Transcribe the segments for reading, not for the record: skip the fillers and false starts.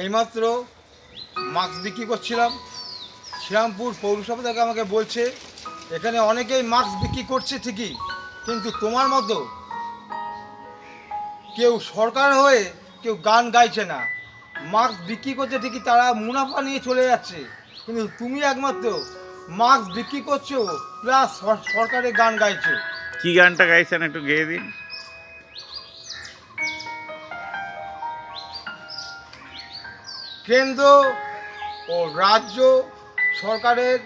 এইমাত্র মাস্ক বিক্রি করছিলাম, শ্রীরামপুর পৌরসভা থেকে আমাকে বলছে এখানে অনেকেই মাস্ক বিক্রি করছে ঠিকই, কিন্তু তোমার মতো কেউ সরকার হয়ে কেউ গান গাইছে না। মাস্ক বিক্রি করছে ঠিকই, তারা মুনাফা নিয়ে চলে যাচ্ছে, কিন্তু তুমি একমাত্র মাস্ক বিক্রি করছো প্লাস সরকারের গান গাইছো। কি গানটা গাইছেন একটু গেয়ে দিন। কেন্দ্র ও রাজ্য সরকারের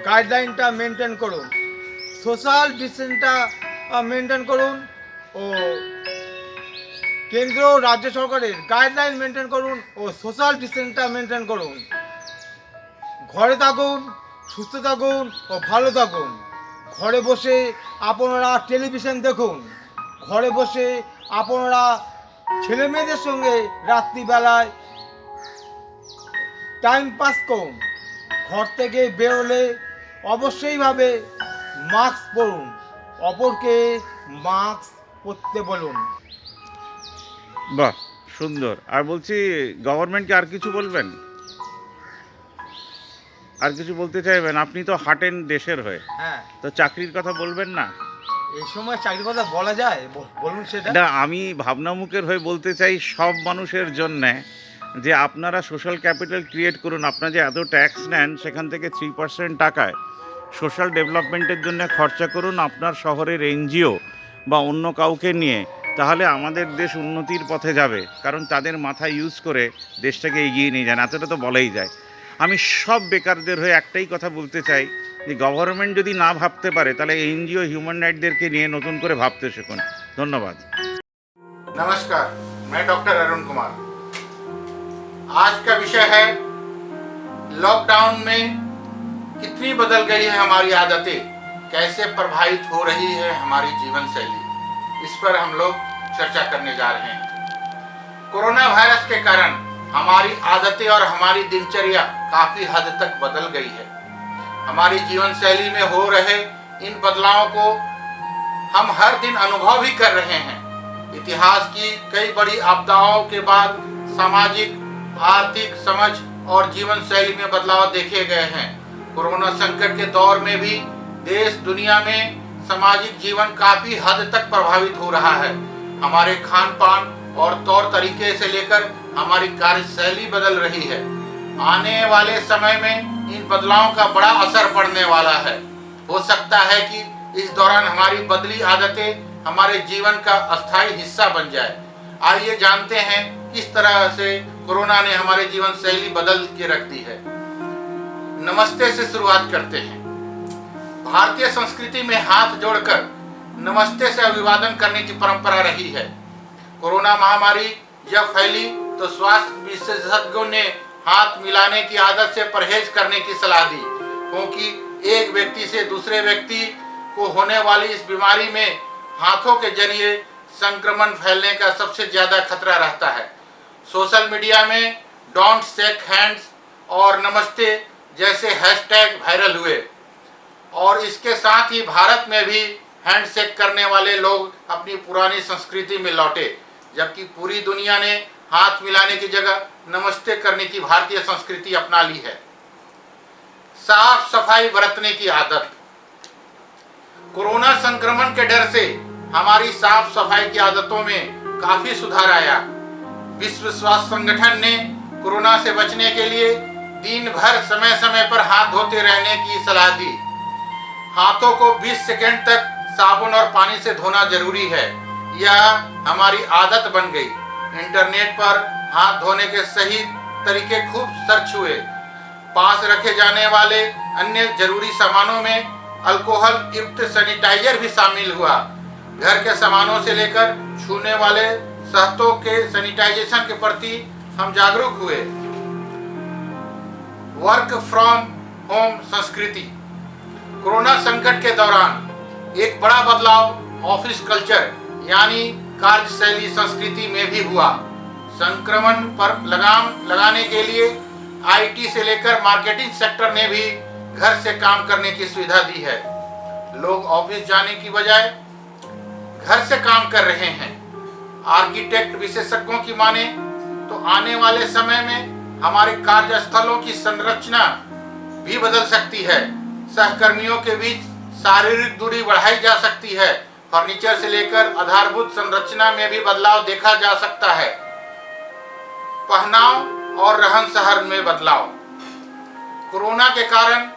গাইডলাইনটা মেনটেন করুন, সোশ্যাল ডিস্টেন্সটা মেনটেন করুন, ও কেন্দ্র ও রাজ্য সরকারের গাইডলাইন মেনটেন করুন ও সোশ্যাল ডিস্টেন্সটা মেনটেন করুন। ঘরে থাকুন, সুস্থ থাকুন ও ভালো থাকুন। ঘরে বসে আপনারা টেলিভিশন দেখুন, ঘরে বসে আপনারা ছেলে মেয়েদের সঙ্গে রাত্রিবেলায় টাইম পাস করুন। ঘর থেকে বেরোলে অবশ্যইভাবে মাস্ক পরুন, অপরকে মাস্ক পরতে বলুন। বাহ, সুন্দর। আর বলছি, গভর্নমেন্টকে আর কিছু বলবেন? আর কিছু বলতে চাইবেন? আপনি তো হাঁটেন দেশের হয়ে, হ্যাঁ, তো চাকরির কথা বলবেন না? এই সময় চাকরির কথা বলা যায়? বলুন সেটা। না, আমি ভাবনামুখের হয়ে বলতে চাই সব মানুষের জন্যে, যে আপনারা সোশ্যাল ক্যাপিটাল ক্রিয়েট করুন। আপনারা যে এত ট্যাক্স নেন, সেখান থেকে 3% টাকায় সোশ্যাল ডেভেলপমেন্টের জন্য খরচা করুন আপনার শহরের এনজিও বা অন্য কাউকে নিয়ে। তাহলে আমাদের দেশ উন্নতির পথে যাবে, কারণ তাদের মাথা ইউজ করে দেশটাকে এগিয়ে নিয়ে যান, এতটা তো বলাই যায়। আমি সব বেকারদের হয়ে একটাই কথা বলতে চাই, যে গভর্নমেন্ট যদি না ভাবতে পারে, তাহলে এনজিও হিউম্যান রাইটদেরকে নিয়ে নতুন করে ভাবতে শিখুন। ধন্যবাদ। नमस्कार, मैं डॉक्टर अरुण कुमार। आज का विषय है लॉकडाउन में कितनी बदल गई है हमारी आदतें, कैसे प्रभावित हो रही है हमारी जीवन शैली। इस पर हम लोग चर्चा करने जा रहे हैं। कोरोना वायरस के कारण हमारी आदतें और हमारी दिनचर्या काफ़ी हद तक बदल गई है। हमारी जीवन शैली में हो रहे इन बदलावों को हम हर दिन अनुभव भी कर रहे हैं। इतिहास की कई बड़ी आपदाओं के बाद सामाजिक, आर्थिक, समझ और जीवन शैली में बदलाव देखे गए हैं। कोरोना संकट के दौर में भी देश दुनिया में सामाजिक जीवन काफ़ी हद तक प्रभावित हो रहा है। हमारे खान पान और तौर तरीके से लेकर हमारी कार्यशैली बदल रही है। आने वाले समय में इन बदलावों का बड़ा असर पड़ने वाला है। हो सकता है कि इस दौरान हमारी बदली आदतें हमारे जीवन का अस्थायी हिस्सा बन जाए। आइए जानते हैं किस तरह से कोरोना ने हमारे जीवन शैली बदल के रख दी है। नमस्ते से शुरुआत करते हैं। भारतीय संस्कृति में हाथ जोड़कर नमस्ते से अभिवादन करने की परंपरा रही है। कोरोना महामारी जब फैली तो स्वास्थ्य विशेषज्ञों ने हाथ मिलाने की आदत से परहेज करने की सलाह दी, क्योंकि एक व्यक्ति से दूसरे व्यक्ति को होने वाली इस बीमारी में हाथों के जरिए संक्रमण फैलने का सबसे ज़्यादा खतरा रहता है। सोशल मीडिया में डोंट शेक हैंड्स और नमस्ते जैसे हैशटैग वायरल हुए, और इसके साथ ही भारत में भी हैंडशेक करने वाले लोग अपनी पुरानी संस्कृति में लौटे, जबकि पूरी दुनिया ने हाथ मिलाने की जगह नमस्ते करने की भारतीय संस्कृति अपना ली है। साफ सफाई बरतने की आदत। कोरोना संक्रमण के डर से हमारी साफ सफाई की आदतों में काफी सुधार आया। विश्व स्वास्थ्य संगठन ने कोरोना से बचने के लिए दिन भर समय समय पर हाथ धोते रहने की सलाह दी। हाथों को 20 सेकंड तक साबुन और पानी से धोना जरूरी है। यह हमारी आदत बन गई। इंटरनेट पर हाथ धोने के सही तरीके खूब सर्च हुए। पास रखे जाने वाले अन्य जरूरी सामानों में अल्कोहल युक्त सैनिटाइजर भी शामिल हुआ। घर के सामानों से लेकर छूने वाले सतहों के सैनिटाइजेशन के प्रति हम जागरूक हुए। वर्क फ्रॉम होम संस्कृति। कोरोना संकट के दौरान एक बड़ा बदलाव ऑफिस कल्चर यानी कार्यशैली संस्कृति में भी हुआ। संक्रमण पर लगाम लगाने के लिए आईटी से लेकर मार्केटिंग सेक्टर ने भी घर से काम करने की सुविधा दी है। लोग ऑफिस जाने की बजाय घर से काम कर रहे हैं। आर्किटेक्ट विशेषज्ञों की माने तो आने वाले समय में हमारे कार्यस्थलों की संरचना भी बदल सकती है। सहकर्मियों के बीच शारीरिक दूरी बढ़ाई जा सकती है। फर्नीचर से लेकर आधारभूत संरचना में भी बदलाव देखा जा सकता है। पहनाव और रहन सहन में बदलाव। कोरोना के कारण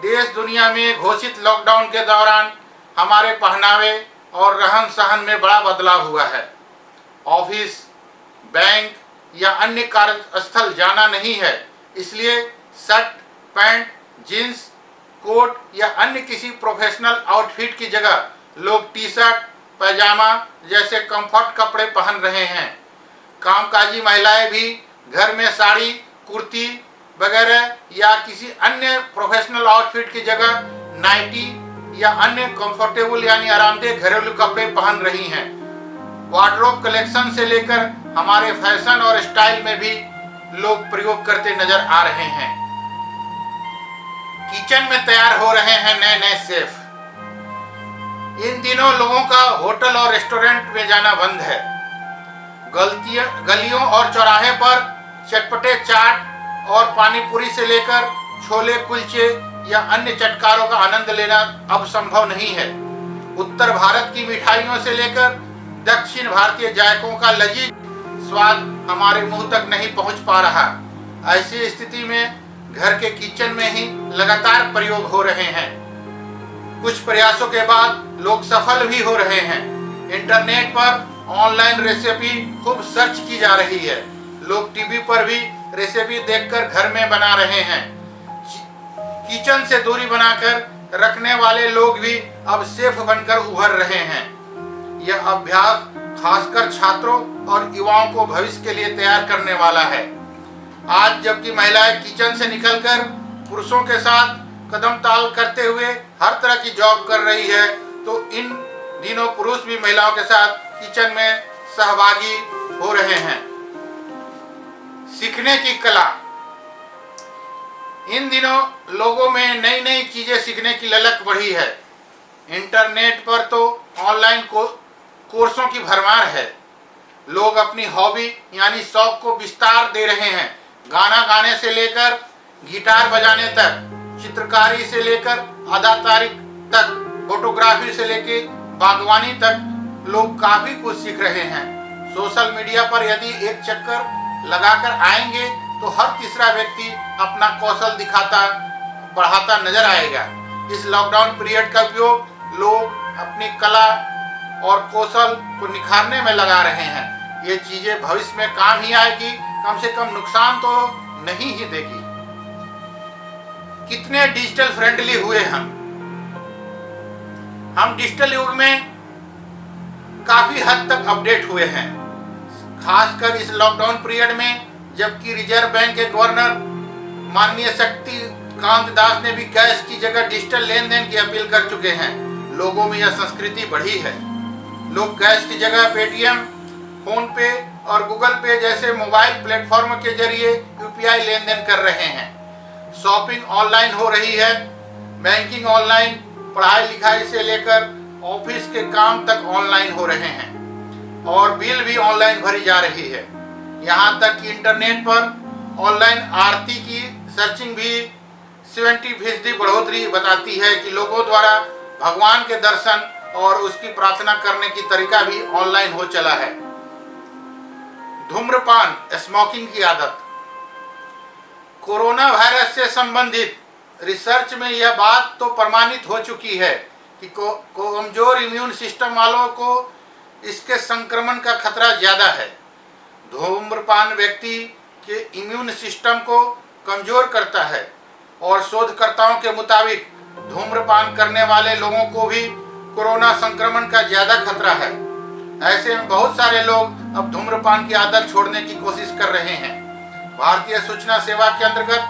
देश दुनिया में घोषित लॉकडाउन के दौरान हमारे पहनावे और रहन सहन में बड़ा बदलाव हुआ है। ऑफिस, बैंक या अन्य कार्यस्थल जाना नहीं है, इसलिए शर्ट, पैंट, जींस, कोट या अन्य किसी प्रोफेशनल आउटफिट की जगह लोग टी शर्ट, पैजामा जैसे कंफर्ट कपड़े पहन रहे हैं। कामकाजी महिलाएं भी घर में साड़ी, कुर्ती वगैरह या किसी अन्य प्रोफेशनल आउटफिट की जगह नाइटी या अन्य कंफर्टेबल यानी आरामदेह घरेलू कपड़े पहन रही हैं। वार्डरोब कलेक्शन से लेकर हमारे फैशन और स्टाइल में भी लोग प्रयोग करते नजर आ रहे हैं। किचन में तैयार हो रहे हैं नए नए शेफ। इन दिनों लोगों का होटल और रेस्टोरेंट में जाना बंद है। गलियों और चौराहे पर चटपटे चाट और पानी पूरी से लेकर छोले कुलचे या अन्य चटकारों का आनंद लेना अब संभव नहीं है। उत्तर भारत की मिठाइयों से लेकर दक्षिण भारतीय जायकों का लजीज स्वाद हमारे मुंह तक नहीं पहुंच पा रहा। ऐसी स्थिति में घर के किचन में ही लगातार प्रयोग हो रहे हैं। कुछ प्रयासों के बाद लोग सफल भी हो रहे हैं। इंटरनेट पर ऑनलाइन रेसिपी खूब सर्च की जा रही है। लोग टीवी पर भी रेसिपी देखकर घर में बना रहे हैं। किचन से दूरी बनाकर रखने वाले लोग भी अब शेफ बनकर उभर रहे हैं। यह अभ्यास खासकर छात्रों और युवाओं को भविष्य के लिए तैयार करने वाला है। आज जबकि महिलाएं किचन से निकलकर पुरुषों के साथ कदम ताल करते हुए हर तरह की जॉब कर रही है, तो इन दिनों पुरुष भी महिलाओं के साथ किचन में सहभागी हो रहे हैं। सीखने की कला। इन दिनों लोगों में नई नई चीजें सीखने की ललक बढ़ी है। इंटरनेट पर तो ऑनलाइन कोर्सों की भरमार है। लोग अपनी हॉबी यानी शौक को विस्तार दे रहे हैं। गाना गाने से लेकर गिटार बजाने तक, चित्रकारी से लेकर अदाकारी तक, फोटोग्राफी से लेकर बागवानी तक लोग काफी कुछ सीख रहे हैं। सोशल मीडिया पर यदि एक चक्कर लगाकर आएंगे तो हर तीसरा व्यक्ति अपना कौशल दिखाता बढ़ाता नजर आएगा। इस लॉकडाउन पीरियड का उपयोग लोग अपनी कला और कौशल को निखारने में लगा रहे हैं। ये चीजें भविष्य में काम ही आएगी, कम से कम नुकसान तो नहीं ही देगी। कितने डिजिटल फ्रेंडली हुए हम डिजिटल युग में काफी हद तक अपडेट हुए हैं। खासकर इस लॉकडाउन पीरियड में, जबकि रिजर्व बैंक के गवर्नर माननीय शक्तिकांत दास ने भी कैश की जगह डिजिटल लेन देन की अपील कर चुके हैं। लोगों में यह संस्कृति बढ़ी है। लोग कैश की जगह पेटीएम, फोन पे और गूगल पे जैसे मोबाइल प्लेटफॉर्म के जरिए यूपीआई लेन देन कर रहे हैं। शॉपिंग ऑनलाइन हो रही है, बैंकिंग ऑनलाइन, पढ़ाई लिखाई से लेकर ऑफिस के काम तक ऑनलाइन हो रहे हैं और बिल भी ऑनलाइन भरी जा रही है। यहाँ तक कि इंटरनेट पर ऑनलाइन आरती की सर्चिंग भी 70% बढ़ोतरी बताती है कि लोगों द्वारा भगवान के दर्शन और उसकी प्रार्थना करने की तरीका भी ऑनलाइन हो चला है। धूम्रपान, स्मोकिंग की आदत। कोरोना वायरस से संबंधित रिसर्च में यह बात तो प्रमाणित हो चुकी है कि कमजोर इम्यून सिस्टम वालों को इसके संक्रमण का खतरा ज्यादा है। धूम्रपान व्यक्ति के इम्यून सिस्टम को कमजोर करता है और शोधकर्ताओं के मुताबिक धूम्रपान करने वाले लोगों को भी कोरोना संक्रमण का ज्यादा खतरा है। ऐसे में बहुत सारे लोग अब धूम्रपान की आदत छोड़ने की कोशिश कर रहे हैं। भारतीय सूचना सेवा के अंतर्गत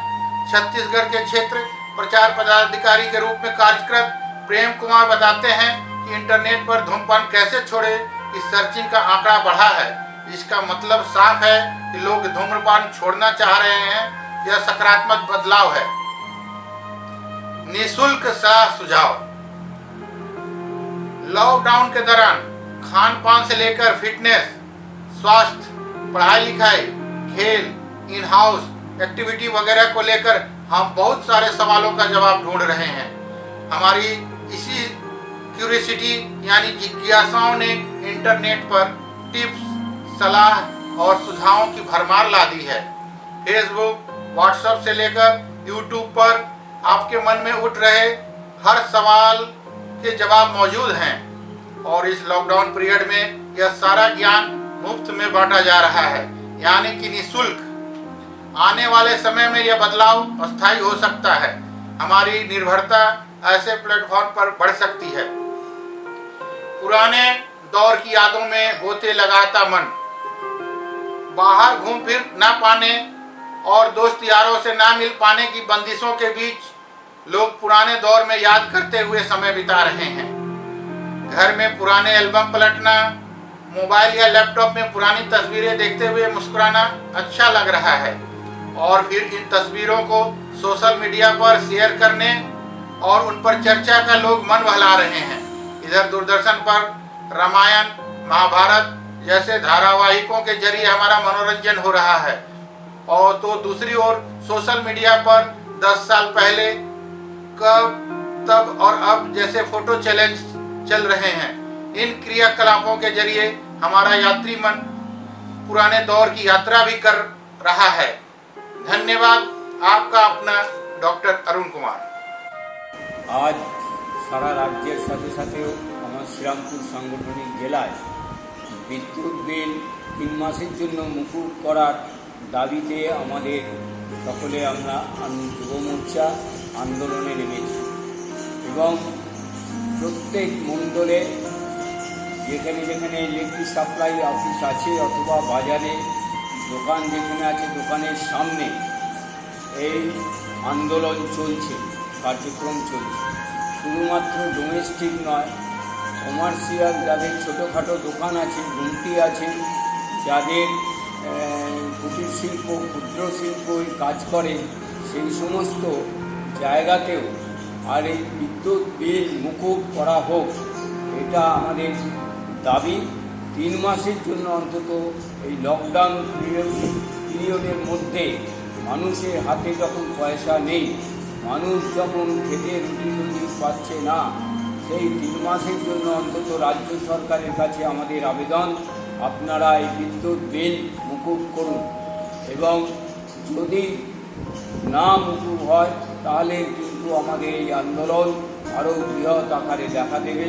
छत्तीसगढ़ के क्षेत्र प्रचार पदाधिकारी के रूप में कार्यरत प्रेम कुमार बताते हैं कि इंटरनेट पर धूम्रपान कैसे छोड़े, इस सर्चिंग का आंकड़ा बढ़ा है। इसका मतलब साफ है कि लोग धूम्रपान छोड़ना चाह रहे हैं। यह सकारात्मक बदलाव है। निःशुल्क सलाह सुझाव। लॉकडाउन के दौरान खान पान से लेकर फिटनेस, स्वास्थ्य, पढ़ाई लिखाई खेल, इन हाउस एक्टिविटी वगैरह को लेकर हम बहुत सारे सवालों का जवाब ढूंढ रहे हैं। हमारी इसी क्यूरियोसिटी यानी जिज्ञासाओं ने इंटरनेट पर टिप्स, सलाह और सुझावों की भरमार ला दी है। फेसबुक, व्हाट्सएप से लेकर यूट्यूब पर आपके मन में उठ रहे हर सवाल के जवाब मौजूद हैं और इस लॉकडाउन पीरियड में यह सारा ज्ञान मुफ्त में बांटा जा रहा है, यानी कि निःशुल्क। आने वाले समय में यह बदलाव अस्थायी हो सकता है। हमारी निर्भरता ऐसे प्लेटफॉर्म पर बढ़ सकती है। पुराने दौर की यादों में गोते लगाता मन, बाहर घूम फिर ना पाने और दोस्त यारों से ना मिल पाने की बंदिशों के बीच लोग पुराने दौर में याद करते हुए समय बिता रहे हैं। घर में पुराने एल्बम पलटना, मोबाइल या लैपटॉप में पुरानी तस्वीरें देखते हुए मुस्कुराना अच्छा लग रहा है और फिर इन तस्वीरों को सोशल मीडिया पर शेयर करने और उन पर चर्चा का लोग मन बहला रहे हैं। इधर दूरदर्शन पर रामायण, महाभारत जैसे धारावाहिकों के जरिए हमारा मनोरंजन हो रहा है और तो दूसरी ओर सोशल मीडिया पर 10 साल पहले, कब, तब और अब जैसे फोटो चैलेंज चल रहे हैं। इन क्रियाकलापों के जरिए हमारा यात्री मन पुराने दौर की यात्रा भी कर रहा है। धन्यवाद। आपका अपना डॉक्टर अरुण कुमार। आज সারা রাজ্যের সাথে সাথেও আমার শ্রীরামপুর সাংগঠনিক জেলায় বিদ্যুৎ বিল 3 মাসের জন্য মুকুব করার দাবিতে আমাদের সকলে আমরা যুব মোর্চা আন্দোলনে নেমেছি এবং প্রত্যেক মণ্ডলে যেখানে যেখানে ইলেকট্রিক সাপ্লাই অফিস আছে অথবা বাজারে দোকান যেখানে আছে দোকানের সামনে এই আন্দোলন চলছে, কার্যক্রম চলছে। শুধুমাত্র ডোমেস্টিক নয়, কমার্শিয়াল যাদের ছোটোখাটো দোকান আছে, গুমটি আছে, যাদের কুটির শিল্প, ক্ষুদ্র শিল্প কাজ করে, সেই সমস্ত জায়গাতেও আর এই বিদ্যুৎ বিল মুকুব করা হোক, এটা আমাদের দাবি। 3 মাসের জন্য অন্তত এই লকডাউন পিরিয়ডের মধ্যে মানুষের হাতে যখন পয়সা নেই, মানুষ যখন খেতে রুটি পাচ্ছে না, সেই 3 মাসের জন্য অন্তত রাজ্য সরকারের কাছে আমাদের আবেদন, আপনারা এই বিদ্যুৎ বিল মুকুব করুন এবং যদি না মুকুব হয় তাহলে কিন্তু আমাদের এই আন্দোলন আরও বৃহৎ আকারে দেখা দেবে।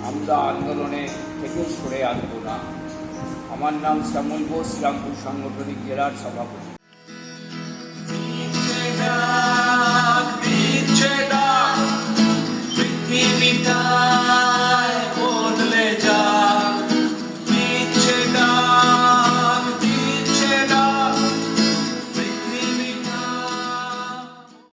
আমরা আন্দোলনে থেকে সরে আসব না। আমার নাম শ্যামল বোস, শ্রীরামপুর সাংগঠনিক জেলার সভাপতি। পৃথিবীটা